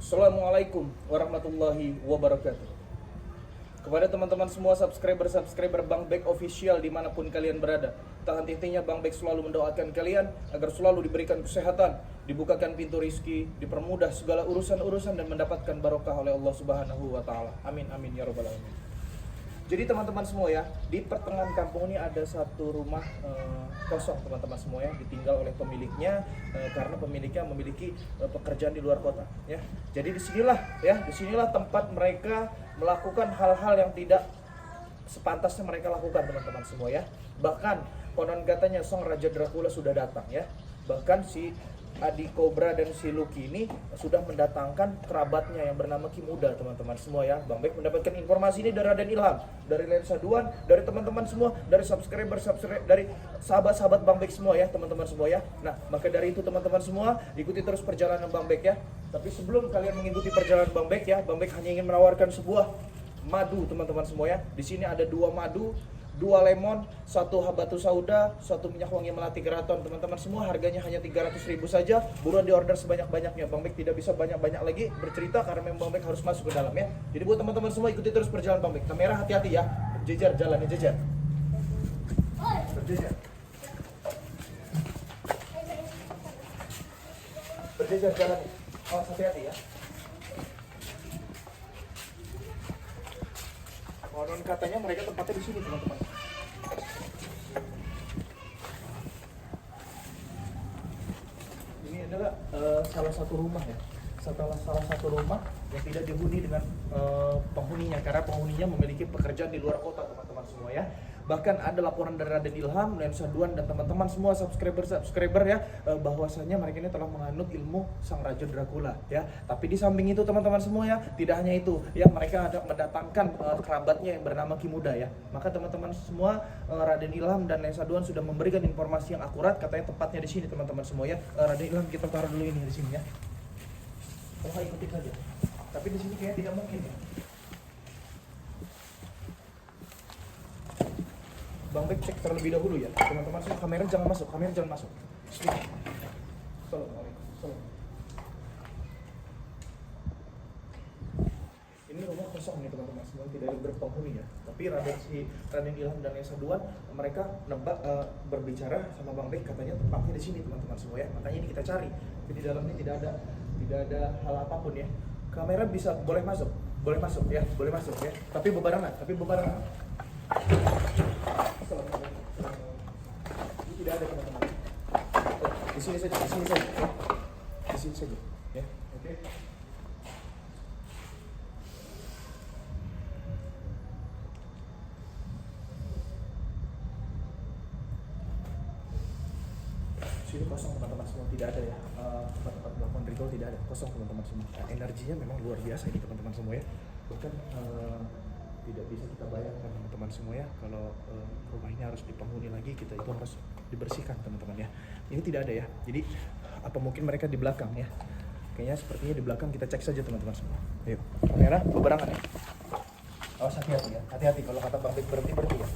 Assalamualaikum warahmatullahi wabarakatuh. Kepada teman-teman semua subscriber Bang Bek Official dimanapun kalian berada, tak henti-hentinya Bang Bek selalu mendoakan kalian agar selalu diberikan kesehatan, dibukakan pintu rizki, dipermudah segala urusan-urusan dan mendapatkan barokah oleh Allah Subhanahu wa Ta'ala. Amin amin ya robbal alamin. Jadi teman-teman semua ya, di pertengahan kampung ini ada satu rumah kosong teman-teman semua ya, ditinggal oleh pemiliknya karena pemiliknya memiliki pekerjaan di luar kota ya. Jadi disinilah tempat mereka melakukan hal-hal yang tidak sepantasnya mereka lakukan teman-teman semua ya. Bahkan konon katanya sang Raja Dracula sudah datang ya. Bahkan si Adi Cobra dan si Lucky ini sudah mendatangkan kerabatnya yang bernama Ki Muda teman-teman semua ya. Bang Bek mendapatkan informasi ini dari Raden Ilham, dari Lensa Duan, dari teman-teman semua, dari subscriber, dari sahabat-sahabat Bang Bek semua ya teman-teman semua ya. Nah maka dari itu teman-teman semua ikuti terus perjalanan Bang Bek ya. Tapi sebelum kalian mengikuti perjalanan Bang Bek ya, Bang Bek hanya ingin menawarkan sebuah madu teman-teman semua ya. Di sini ada 2 madu, 2 lemon, 1 habatus sauda, 1 minyak wangi melati keraton teman-teman semua. Harganya hanya 300.000 saja. Buruan diorder sebanyak-banyaknya. Bang Bek tidak bisa banyak-banyak lagi bercerita karena memang Bang Bek harus masuk ke dalam ya. Jadi buat teman-teman semua ikuti terus perjalanan Bang Bek. Kamera hati-hati ya. Berjejer jalannya, jejer. Berjejer. Berjejer jalannya. Oh, hati-hati ya. Konon katanya mereka tempatnya di sini teman-teman. Ini adalah salah satu rumah ya. Salah satu rumah yang tidak dihuni dengan penghuninya karena penghuninya memiliki pekerjaan di luar kota teman-teman semua ya. Bahkan ada laporan dari Raden Ilham, Lensa Duan dan teman-teman semua subscriber ya, bahwasanya mereka ini telah menganut ilmu sang Raja Dracula ya. Tapi di samping itu teman-teman semua ya, tidak hanya itu ya, mereka ada mendatangkan kerabatnya yang bernama Ki Muda ya. Maka teman-teman semua, Raden Ilham dan Lensa Duan sudah memberikan informasi yang akurat, katanya tepatnya di sini teman-teman semua ya. Raden Ilham kita taruh dulu ini di sini ya. Kalau ikutin saja. Tapi di sini kayaknya tidak mungkin ya. Bang Bek cek terlebih dahulu ya, teman-teman semua. Kamera jangan masuk. Assalamualaikum. Ini rumah kosong nih teman-teman semua, tidak ada berpenghuni ya. Tapi Raden Ilham dan Lensa Duan mereka berbicara sama Bang Bek, katanya tempatnya di sini teman-teman semua ya. Makanya ini kita cari. Jadi di dalamnya tidak ada hal apapun ya. Kamera boleh masuk ya. Tapi bebarengan. Ini tidak ada teman-teman. Di sini saja ya. Oke. Sini kosong teman-teman semua, tidak ada ya. Tempat-tempat melakukan ritual tidak ada, kosong teman-teman semua. Energinya memang luar biasa ini teman-teman semua ya. Bahkan tidak bisa kita bayangkan teman-teman semua ya, kalau rumah ini harus dipenghuni lagi, itu harus dibersihkan teman-teman ya. Ini tidak ada ya. Jadi apa mungkin mereka di belakang ya? Kayaknya sepertinya di belakang, kita cek saja teman-teman semua. Ayo, kamera bebarengan ya. Awas hati-hati ya. Hati-hati kalau kata Bang Bek berhenti ya.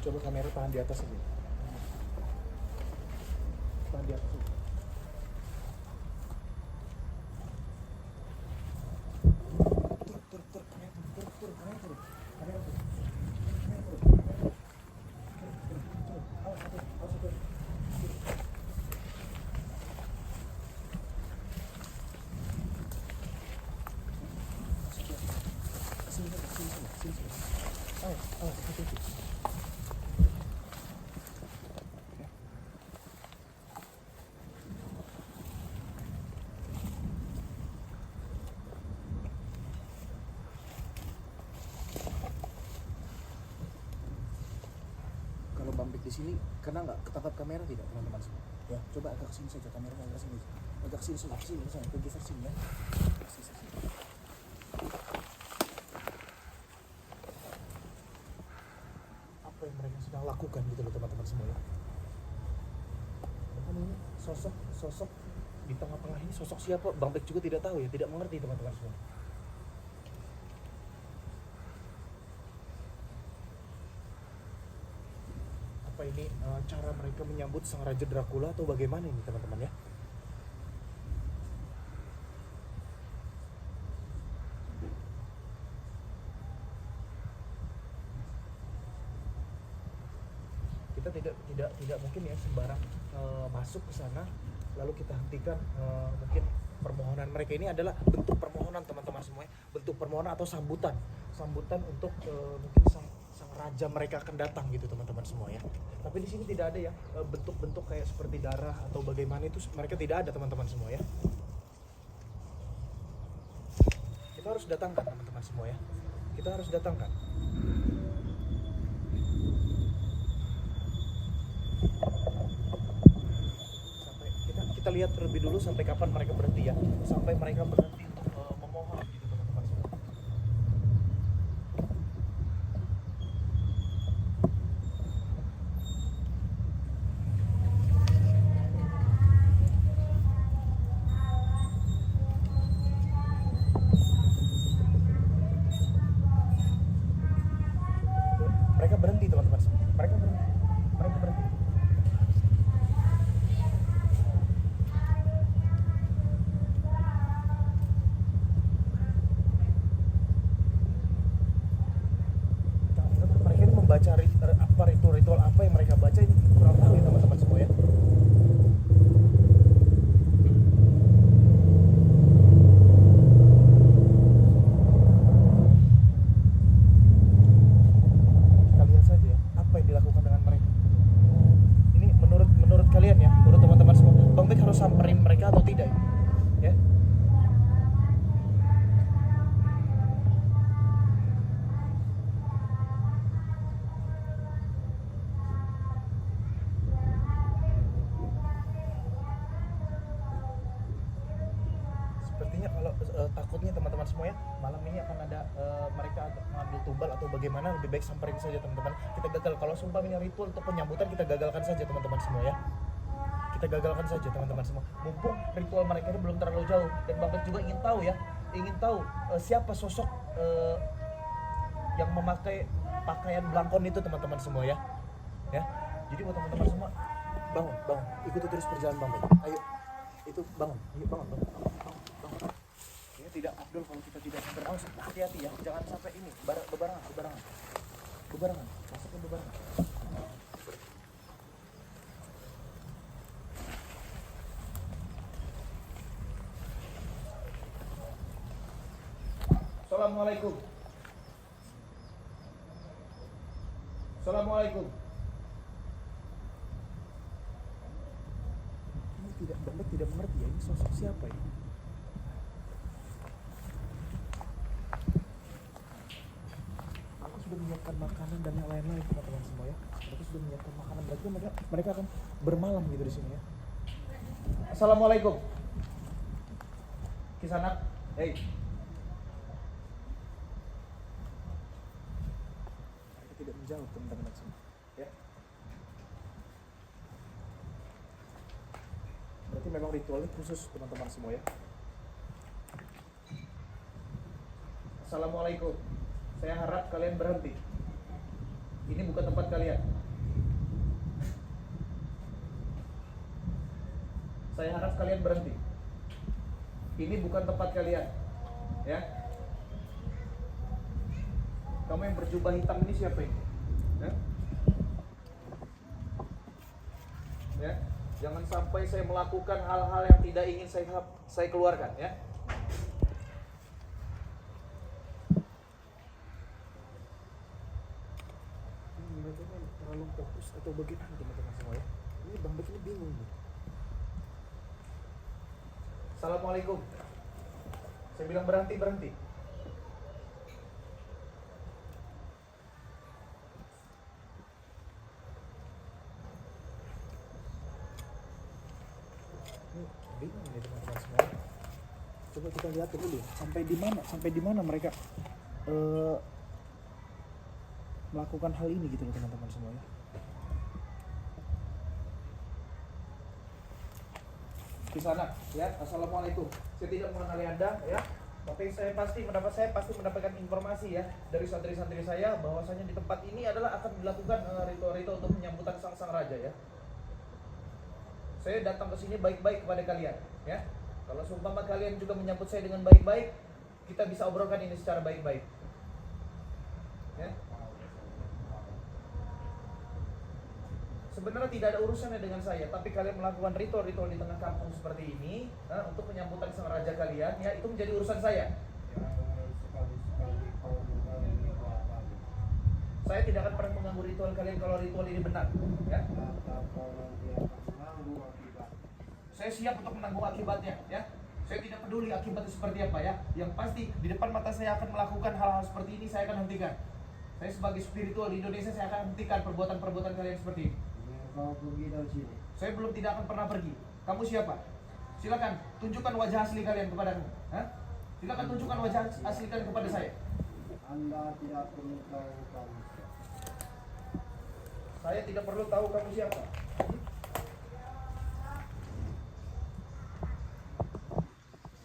Coba kamera tahan di atas aja. Tahan di atas aja. Tur. Kamera tur. Awas. Sini. Awas, hati-hati. Di sini kena nggak ketangkap kamera tidak teman-teman semua ya. Coba agak kesini saja, kameranya agak kesini pergi ke sini ya. Apa yang mereka sedang lakukan gitu loh teman-teman semua ya. Dan ini sosok di tengah-tengah ini sosok siapa? Bang Bek juga tidak tahu ya, tidak mengerti teman-teman semua. Apa ini cara mereka menyambut sang Raja Dracula atau bagaimana ini teman-teman ya? Kita tidak mungkin ya sembarang masuk ke sana lalu kita hentikan mungkin permohonan mereka. Ini adalah bentuk permohonan teman-teman semuanya, bentuk permohonan atau sambutan untuk mungkin sang raja mereka akan datang gitu teman-teman semua ya. Tapi di sini tidak ada ya bentuk-bentuk kayak seperti darah atau bagaimana, itu mereka tidak ada teman-teman semua ya. Kita harus datangkan teman-teman semua ya, kita harus datangkan. Sampai kita lihat terlebih dulu sampai kapan mereka berhenti ya, sampai mereka berhenti untuk memohon gitu teman-teman semua. Mereka berhenti teman-teman semua, mereka berhenti. Mereka ini membaca ritual apa yang mereka baca, ini kurang tahu ya teman-teman semua ya. Kita lihat saja ya, apa yang dilakukan dengan mereka. Ini menurut kalian ya, menurut teman-teman semua, Bang Bek harus samperin mereka atau tidak ya? Sepertinya kalau takutnya teman-teman semua ya, malam ini akan ada mereka mengambil tumbal atau bagaimana, lebih baik samperin saja teman-teman. Kita gagal, kalau sumpah ini ritual untuk penyambutan, kita gagalkan saja teman-teman semua ya. Kita gagalkan saja teman-teman semua. Mumpung ritual mereka ini belum terlalu jauh, dan Bang Bek juga ingin tahu siapa sosok yang memakai pakaian belangkon itu teman-teman semua ya. Ya. Jadi buat teman-teman semua, bangun, ikuti terus perjalanan Bang Bek. Ayo. Itu bangun. Ini tidak afdol kalau kita tidak berawas, hati-hati ya, jangan sampai ini bebarengan. Masuknya bebarengan. Assalamualaikum. Ini Bang Bek tidak mengerti ya, ini sosok siapa ya? Aku sudah menyiapkan makanan dan yang lain-lain teman-teman semua ya. Aku sudah menyiapkan makanan, berarti mereka akan bermalam gitu di sini ya. Assalamualaikum. Kisanak, hey. Mereka tidak menjawab teman-teman semua ya. Berarti memang ritualnya khusus teman-teman semua ya. Assalamualaikum. Saya harap kalian berhenti. Ini bukan tempat kalian. Saya harap kalian berhenti. Ini bukan tempat kalian. Ya. Kamu yang berjubah hitam ini siapa ini? Ya. Ya. Jangan sampai saya melakukan hal-hal yang tidak ingin saya keluarkan ya. Ini terlalu fokus atau bagaimana teman-teman semua ya. Ini Bang Bek ini bingung nih. Assalamualaikum. Saya bilang berhenti. Bingung nih teman-teman semua. Coba kita lihat dulu sampai di mana mereka melakukan hal ini gitu loh teman-teman semua ya. Di sana ya. Assalamualaikum. Saya tidak mengenali Anda ya. Tapi saya pasti mendapatkan informasi ya dari santri-santri saya bahwasanya di tempat ini adalah akan dilakukan ritual-ritual untuk penyambutan sang raja ya. Saya datang ke sini baik-baik kepada kalian ya. Kalau seumpama kalian juga menyambut saya dengan baik-baik, kita bisa obrolkan ini secara baik-baik. Ya. Sebenarnya tidak ada urusannya dengan saya, tapi kalian melakukan ritual-ritual di tengah kampung seperti ini untuk penyambutan sang raja kalian, ya itu menjadi urusan saya. Saya tidak akan pernah mengganggu ritual kalian kalau ritual ini benar, ya. Saya siap untuk menanggung akibatnya, ya. Saya tidak peduli akibatnya seperti apa ya. Yang pasti di depan mata saya akan melakukan hal-hal seperti ini, saya akan hentikan. Saya sebagai spiritual di Indonesia, saya akan hentikan perbuatan-perbuatan kalian seperti ini. Kau pergi dari sini. Saya belum tidak akan pernah pergi. Kamu siapa? Silakan tunjukkan wajah asli kalian kepadaku. Silakan tunjukkan wajah asli kalian kepada saya. Anda tidak perlu tahu kamu siapa. Saya tidak perlu tahu kamu siapa.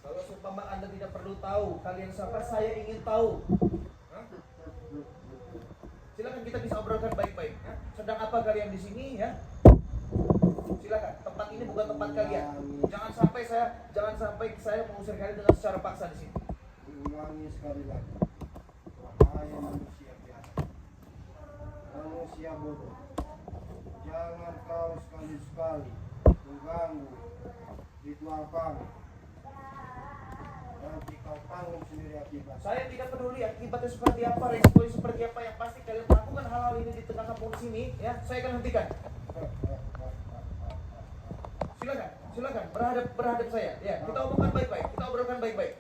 Kalau seumpama Anda tidak perlu tahu kalian siapa, saya ingin tahu. Silakan kita bisa obrolkan baik-baik. Sedang apa kalian di sini ya? Silakan. Tempat ini bukan tempat kalian. Jangan sampai saya mengusir kalian dengan secara paksa di sini. Ulangi sekali lagi. Wahai manusia biasa, manusia bodoh, jangan kau sekali-sekali mengganggu ritual kami. Nanti kau tanggung sendiri akibat. Saya tidak peduli akibatnya seperti apa, resikonya seperti apa. Yang pasti kalian melakukan hal-hal ini di tengah kampung di sini, ya, saya akan hentikan. Silakan, berhadap saya. Ya, kita omongkan baik-baik, kita obrolkan baik-baik.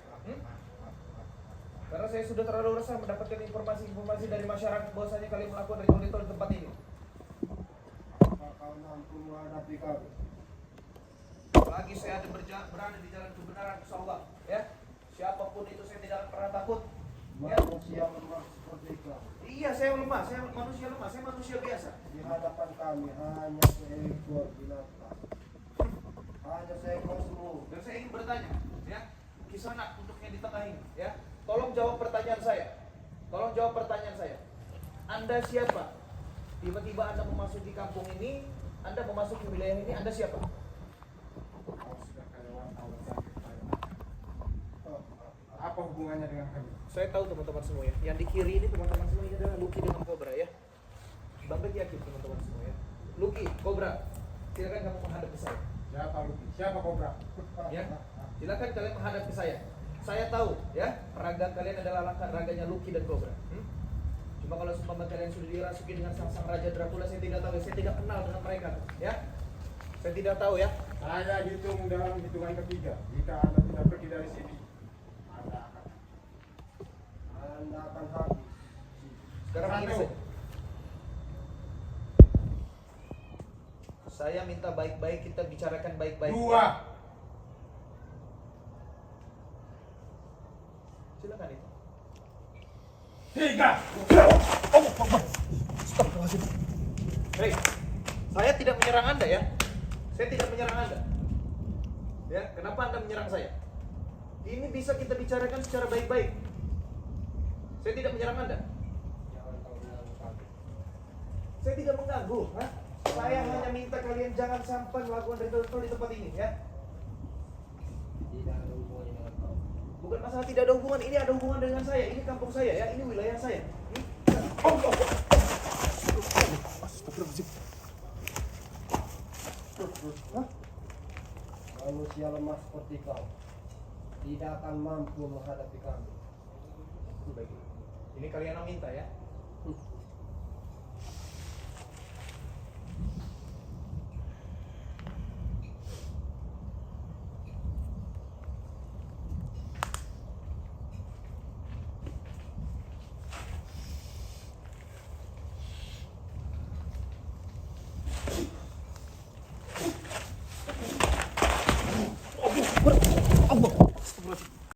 Karena saya sudah terlalu resah mendapatkan informasi dari masyarakat bahwasanya kalian melakukan ritual-ritual di tempat ini. Apakah kau mampu menghadapi kami? Lagi saya ada berada di jalan kebenaran, insyaallah, ya. Siapapun itu saya tidak akan pernah takut. Ya. Manusia lemah seperti kau. Iya, saya lemah, saya manusia lemah, saya manusia biasa. Di hadapan kami hanya seekor binatang. Hanya seekor semut. Dan saya ingin bertanya, ya, Kisanak untuk yang di tengah ini, ya. Tolong jawab pertanyaan saya. Anda siapa? Tiba-tiba Anda memasuki kampung ini, Anda memasuki wilayah ini, Anda siapa? Apa hubungannya dengan kami? Saya tahu teman-teman semua ya. Yang di kiri ini teman-teman semua ini adalah Lucky dengan Cobra ya. Bang Bek yakin teman-teman semua ya. Lucky, Cobra, silakan kamu menghadap ke saya. Siapa Lucky? Siapa Cobra? Ya, silakan kalian menghadap ke saya. Saya tahu ya, raga kalian adalah raganya Lucky dan Cobra. Cuma kalau seumpama kalian sudah dirasuki dengan sang Raja Dracula, saya tidak tahu, saya tidak kenal dengan mereka, ya. Saya tidak tahu ya. Saya hitung dalam hitungan ketiga. Jika Anda tidak pergi dari sini, Anda akan habis. Sekarang begini saja. Saya minta baik-baik, kita bicarakan baik-baik. 2. Silakan itu. 3. Hei, saya tidak menyerang Anda ya. Saya tidak menyerang Anda. Ya, kenapa Anda menyerang saya? Ini bisa kita bicarakan secara baik-baik. Saya tidak menyerang Anda. Saya tidak mengganggu, Saya hanya minta kalian jangan sampai melakukan ritual di tempat ini, ya. Tidak ada hubungannya dengan kau. Bukan masalah tidak ada hubungan, ini ada hubungan dengan saya. Ini kampung saya ya, ini wilayah saya. Manusia lemah seperti kau tidak akan mampu menghadapi kami. Baik. Ini kalian yang minta ya.